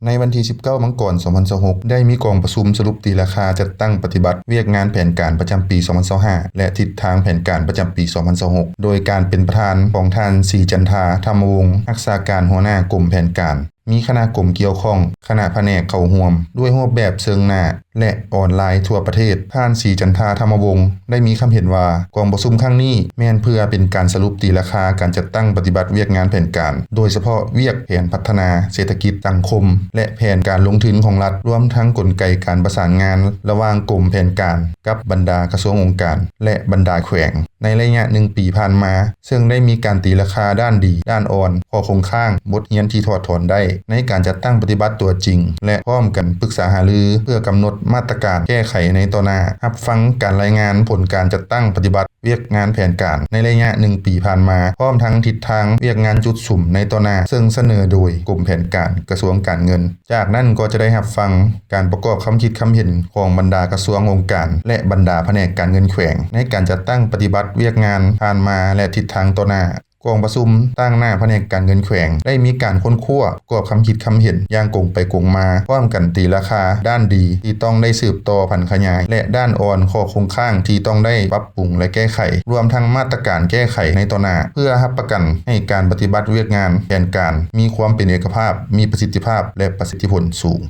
ในวันที่ 19 มังกร 2026 ได้มีกองประชุมสรุปตีราคาจัดตั้งปฏิบัติเวียกงานแผนการประจำปี 2025 และทิศทางแผนการประจำปี 2026 โดยการเป็นประธานของท่านศรีจันทาธรรมวงศ์รักษาการหัวหน้ากรมแผนการมีคณะกรมเกี่ยวข้องคณะแผนกเข้าร่วมด้วยรูปแบบเชิงหน้าและออนไลน์ทั่วประเทศท่านศรีจันทาธรรมวงศ์ได้มีความเห็นว่ากองประชุมครั้งนี้แม่นเพื่อเป็นการสรุปตีราคาการจัดตั้งปฏิบัติเวียกงานแผนการโดยเฉพาะเวียกแผนพัฒนาเศรษฐกิจสังคมและแผนการลงทุนของรัฐรวมทั้งกลไกการประสานงานระหว่างกรมแผนการกับบรรดากระทรวงองค์การและบรรดาแขวงในระยะ1 ปีผ่านมาซึ่งได้มีการตีราคาด้านดีด้านอ่อนข้อคงข้างบทเรียนที่ถอดถอนได้ในการจัดตั้งปฏิบัติตัวจริงและพร้อมกันปรึกษาหารือเพื่อกำหนดมาตรการแก้ไขในต่อหน้ารับฟังการรายงานผลการจัดตั้งปฏิบัติเวียกงานแผนการในระยะ1 ปีผ่านมาพร้อมทั้งทิศทางเวียกงานจุดสุ่มในต่อหน้าซึ่งเสนอโดยกรมแผนการกระทรวงการเงินจากนั้นก็จะได้รับฟังการประกอบความคิดความเห็นของบรรดากระทรวงองค์การและบรรดาแผนกการเงินแขวงในการจัดตั้งปฏิบัติเวียกงานผ่านมาและทิศทางต่อหน้ากองประชุมตั้งหน้าแผนกการเงินแขวงได้มีการค้นคว้าประกอบความคิดความเห็นอย่างกงไปกงมาพร้อมกันตีราคาด้านดีที่ต้องได้สืบต่อพันขยายและด้านอ่อนข้อคงข้างที่ต้องได้ปรับปรุงและแก้ไขรวมทั้งมาตรการแก้ไขในต่อหน้าเพื่อรับประกันให้การปฏิบัติเวียกงานแผนการมีความเป็นเอกภาพมีประสิทธิภาพและประสิทธิผลสูง